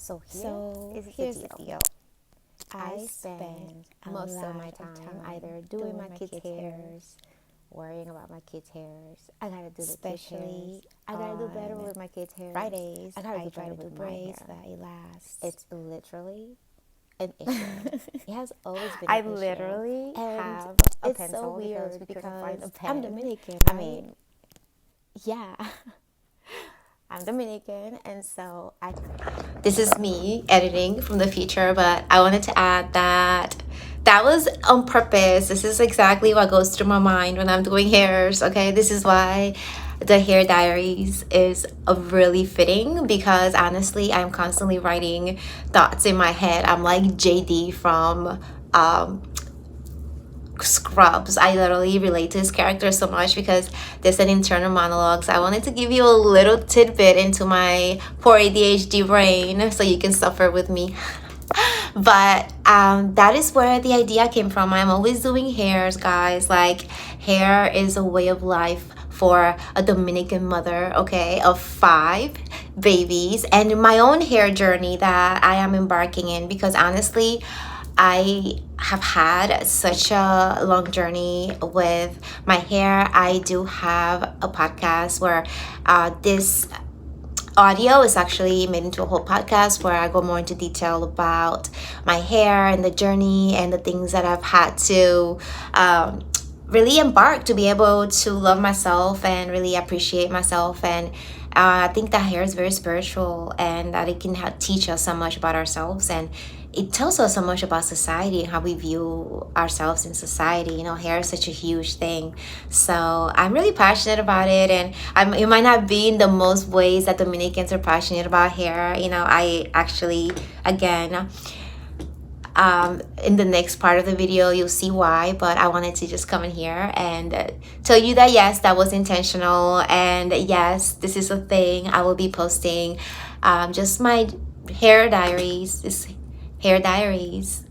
So Here's the the deal. deal. I I spend spend a most of my lot of time time either doing doing my my kids' kids' hair, hairs, worrying about my kids' hairs. I gotta do the cute hairs. especially I gotta do better on with my kids' hairs. Fridays. I gotta I do try better to do with my braids hair. that it lasts. It's literally an issue. It has always been I an issue. literally And have a it's so pencil because weird we couldn't find a because I'm pen. Dominican, I right? mean, Yeah, I'm Dominican, and so I this is me editing from the future, but I wanted to add that that was on purpose. This is exactly what goes through my mind when I'm doing hairs. Okay, this is why the hair diaries is a really fitting, because honestly I'm constantly writing thoughts in my head. I'm like JD from um Scrubs. I literally relate to his character so much because there's an internal monologue. So I wanted to give you a little tidbit into my poor ADHD brain so you can suffer with me. But that is where the idea came from. I'm always doing hairs, guys. Like, hair is a way of life for a Dominican mother, okay, of 5 babies, and my own hair journey that I am embarking in, because honestly, I have had such a long journey with my hair. I do have a podcast where this audio is actually made into a whole podcast where I go more into detail about my hair and the journey and the things that I've had to really embark to be able to love myself and really appreciate myself. And I think that hair is very spiritual, and that it can teach us so much about ourselves, and it tells us so much about society and how we view ourselves in society. You know, hair is such a huge thing. So I'm really passionate about it, and it might not be in the most ways that Dominicans are passionate about hair. You know, I actually, again, in the next part of the video, you'll see why. But I wanted to just come in here and tell you that yes, that was intentional, and yes, this is a thing. I will be posting just my hair diaries. This hair diaries.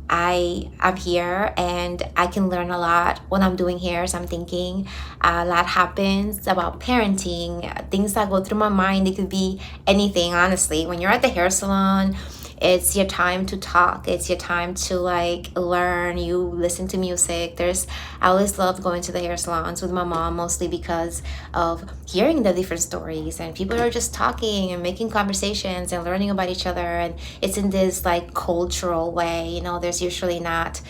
I'm here and I can learn a lot when I'm doing hairs. I'm thinking a lot happens about parenting, things that go through my mind. It could be anything, honestly. When you're at the hair salon, it's your time to talk. It's your time to like learn. You listen to music. I always loved going to the hair salons with my mom, mostly because of hearing the different stories, and people are just talking and making conversations and learning about each other. And it's in this like cultural way. You know, there's usually not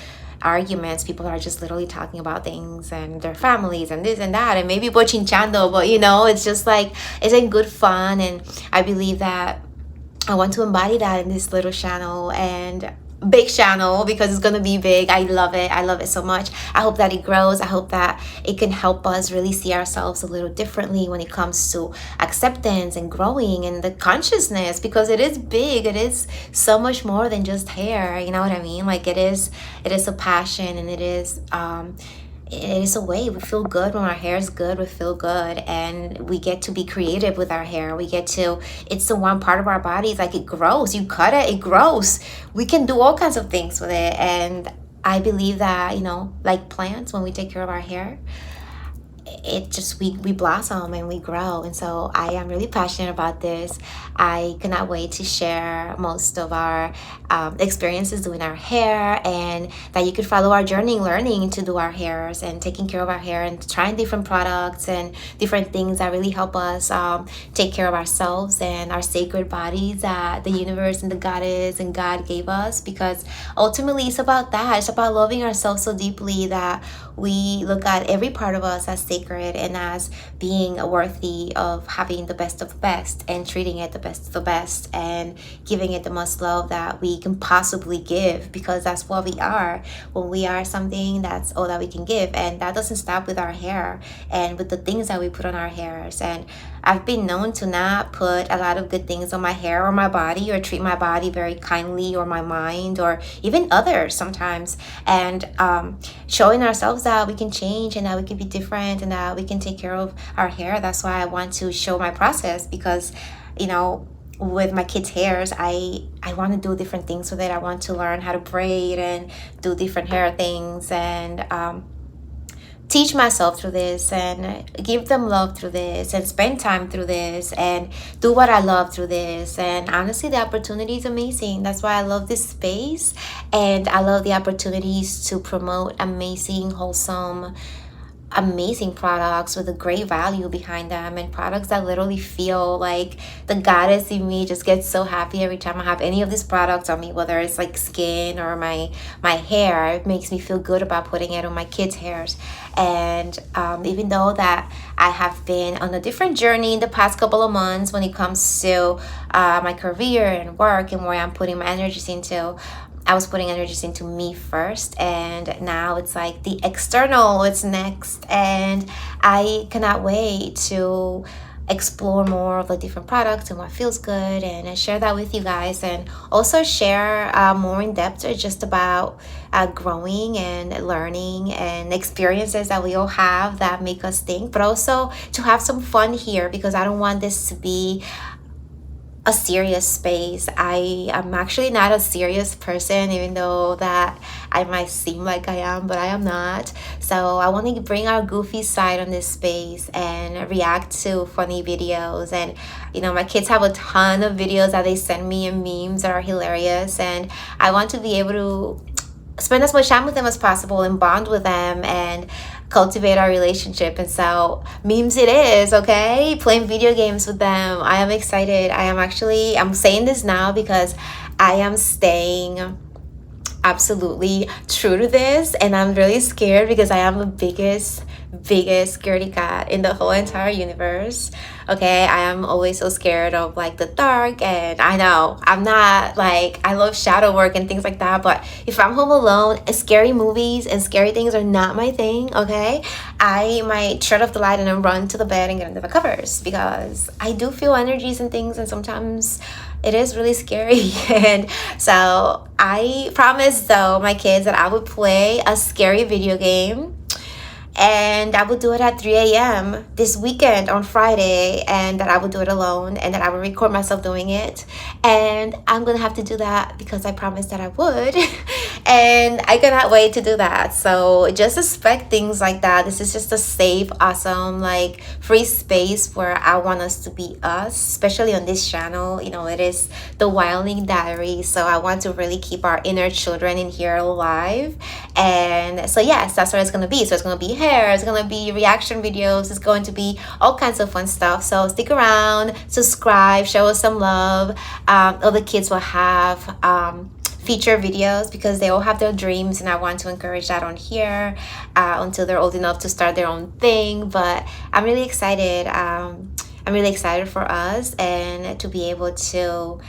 arguments. People are just literally talking about things and their families and this and that, and maybe bochinchando, but you know, it's just like it's a good fun. And I believe that I want to embody that in this little channel and big channel, because it's going to be big. I love it. I love it so much. I hope that it grows. I hope that it can help us really see ourselves a little differently when it comes to acceptance and growing and the consciousness, because it is big. It is so much more than just hair. You know what I mean? Like, it is a passion, and it is a way we feel good. When our hair is good, we feel good, and we get to be creative with our hair. It's the one part of our bodies, like, it grows. You cut it, it grows. We can do all kinds of things with it. And I believe that, you know, like plants, when we take care of our hair, it just we blossom and we grow. And so I am really passionate about this. I cannot wait to share most of our experiences doing our hair, and that you could follow our journey learning to do our hairs and taking care of our hair and trying different products and different things that really help us take care of ourselves and our sacred bodies that the universe and the goddess and God gave us. Because ultimately it's about that. It's about loving ourselves so deeply that we look at every part of us as sacred and as being worthy of having the best of the best, and treating it the best of the best, and giving it the most love that we can possibly give, because that's what we are. When we are something, that's all that we can give. And that doesn't stop with our hair and with the things that we put on our hairs. And I've been known to not put a lot of good things on my hair or my body, or treat my body very kindly, or my mind, or even others sometimes. And showing ourselves that we can change and that we can be different and that we can take care of our hair. That's why I want to show my process, because, you know, with my kids' hairs, I want to do different things with it. I want to learn how to braid and do different hair things, and teach myself through this and give them love through this and spend time through this and do what I love through this. And honestly, the opportunity is amazing. That's why I love this space, and I love the opportunities to promote amazing, wholesome, amazing products with a great value behind them, and products that literally feel like the goddess in me just gets so happy every time I have any of these products on me, whether it's like skin or my hair. It makes me feel good about putting it on my kids' hairs. And even though that I have been on a different journey in the past couple of months when it comes to my career and work and where I'm putting my energies into, I was putting energies into me first, and now it's like the external, it's next. And I cannot wait to explore more of the different products and what feels good, and share that with you guys, and also share more in depth just about growing and learning and experiences that we all have that make us think, but also to have some fun here, because I don't want this to be a serious space. I am actually not a serious person, even though that I might seem like I am, but I am not. So I want to bring our goofy side on this space and react to funny videos. And my kids have a ton of videos that they send me and memes that are hilarious, and I want to be able to spend as much time with them as possible and bond with them and cultivate our relationship. And so memes it is, okay? Playing video games with them. I am excited. I'm saying this now because I am staying absolutely true to this, and I'm really scared because I am the biggest scaredy cat in the whole entire universe. Okay, I am always so scared of like the dark, and I know I'm not like, I love shadow work and things like that, but if I'm home alone, scary movies and scary things are not my thing. Okay, I might shut off the light and then run to the bed and get under the covers, because I do feel energies and things, and sometimes it is really scary. And so I promised though my kids that I would play a scary video game, and I would do it at 3 a.m. this weekend on Friday, and that I would do it alone, and that I would record myself doing it. And I'm gonna have to do that because I promised that I would. And I cannot wait to do that. So just expect things like that. This is just a safe, awesome, like free space where I want us to be us, especially on this channel. It is the Wilding Diaries, so I want to really keep our inner children in here alive. And so yes, that's what it's gonna be. So it's gonna be hair, it's gonna be reaction videos, it's going to be all kinds of fun stuff. So stick around, subscribe, show us some love. All the kids will have feature videos because they all have their dreams, and I want to encourage that on here until they're old enough to start their own thing. But I'm really excited. I'm really excited for us, and to be able to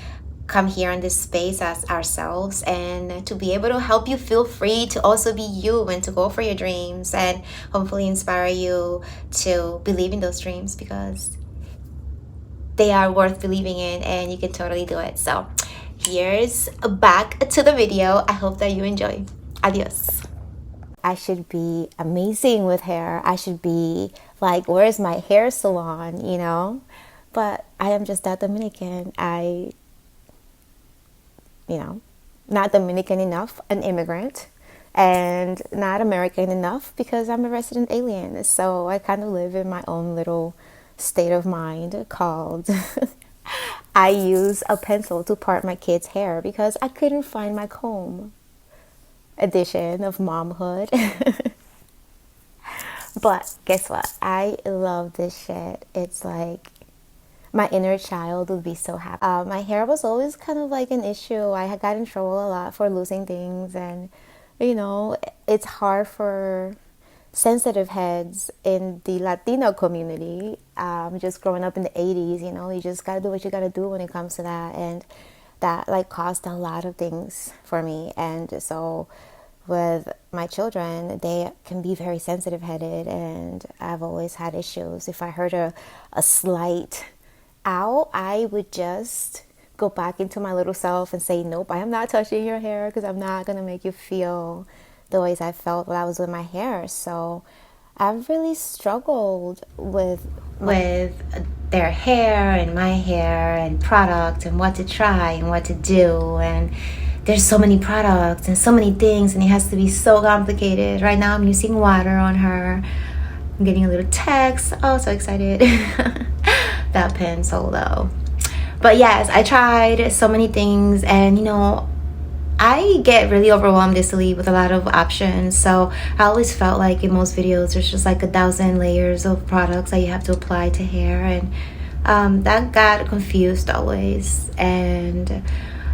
come here in this space as ourselves, and to be able to help you feel free to also be you and to go for your dreams, and hopefully inspire you to believe in those dreams, because they are worth believing in, and you can totally do it. So here's back to the video. I hope that you enjoy. Adios. I should be amazing with hair. I should be like, where's my hair salon, But I am just that Dominican. Not Dominican enough, an immigrant, and not American enough because I'm a resident alien. So I kind of live in my own little state of mind called I use a pencil to part my kids' hair because I couldn't find my comb edition of momhood. But guess what? I love this shit. It's like my inner child would be so happy. My hair was always kind of like an issue. I had got in trouble a lot for losing things, and it's hard for sensitive heads in the Latino community. Just growing up in the 80s, you just gotta do what you gotta do when it comes to that, and that like caused a lot of things for me. And so with my children, they can be very sensitive headed, and I've always had issues. If I heard a slight ow, I would just go back into my little self and say, nope, I am not touching your hair, because I'm not going to make you feel the ways I felt when I was with my hair. So I've really struggled with their hair and my hair and product and what to try and what to do. And there's so many products and so many things, and it has to be so complicated. Right now I'm using water on her. I'm getting a little text. Oh, so excited. That pencil though. But yes, I tried so many things, and I get really overwhelmed easily with a lot of options. So I always felt like in most videos there's just like 1,000 layers of products that you have to apply to hair, and that got confused always. And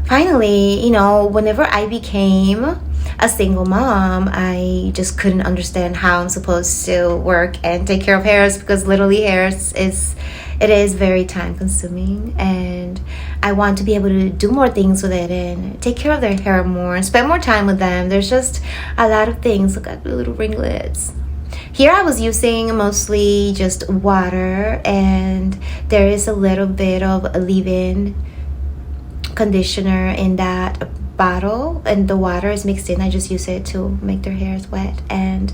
finally, whenever I became a single mom, I just couldn't understand how I'm supposed to work and take care of hairs, because literally hairs it is very time consuming, and I want to be able to do more things with it and take care of their hair more and spend more time with them. There's just a lot of things. Look at the little ringlets. Here I was using mostly just water, and there is a little bit of a leave-in conditioner in that bottle, and the water is mixed in. I just use it to make their hairs wet, and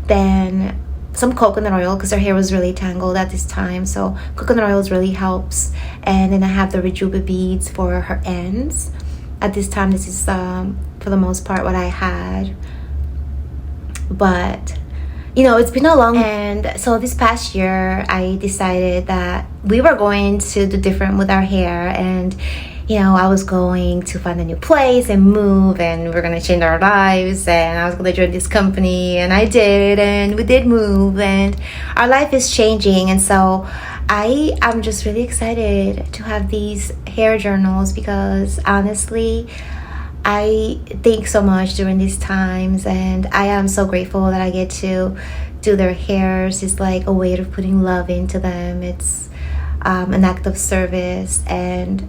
then some coconut oil, because her hair was really tangled at this time, so coconut oil really helps. And then I have the rejuva beads for her ends. At this time, this is for the most part what I had, but it's been a long, and so this past year I decided that we were going to do different with our hair. And I was going to find a new place and move, and we're gonna change our lives, and I was gonna join this company, and I did, and we did move, and our life is changing. And so I'm just really excited to have these hair journals, because honestly I think so much during these times, and I am so grateful that I get to do their hairs. It's like a way of putting love into them. It's an act of service, and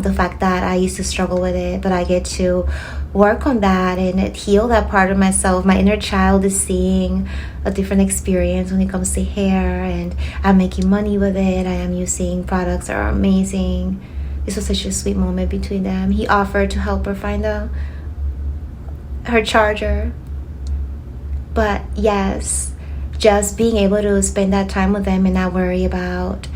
the fact that I used to struggle with it, but I get to work on that and heal that part of myself. My inner child is seeing a different experience when it comes to hair, and I'm making money with it. I am using products that are amazing. This was such a sweet moment between them. He offered to help her find her charger. But yes, just being able to spend that time with them and not worry about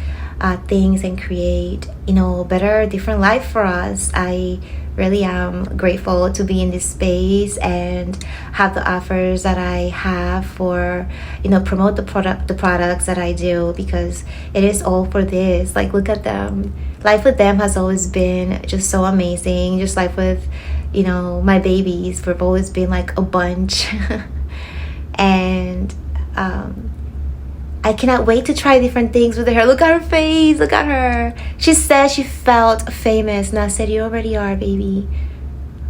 things, and create a better, different life for us. I really am grateful to be in this space and have the offers that I have for promote the products that I do, because it is all for this. Like, look at them. Life with them has always been just so amazing. Just life with my babies, we've always been like a bunch. And I cannot wait to try different things with her. Look at her face. Look at her. She said she felt famous, and I said, you already are, baby.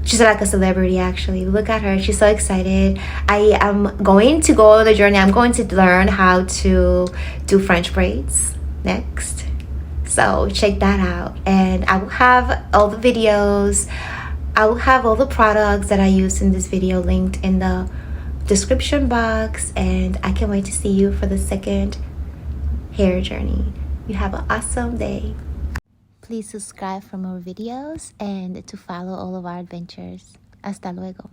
She's like a celebrity, actually. Look at her. She's so excited. I am going to go on the journey. I'm going to learn how to do French braids next. So check that out. And I will have all the videos. I will have all the products that I used in this video linked in the description box, and I can't wait to see you for the second hair journey. You have an awesome day. Please subscribe for more videos and to follow all of our adventures. Hasta luego.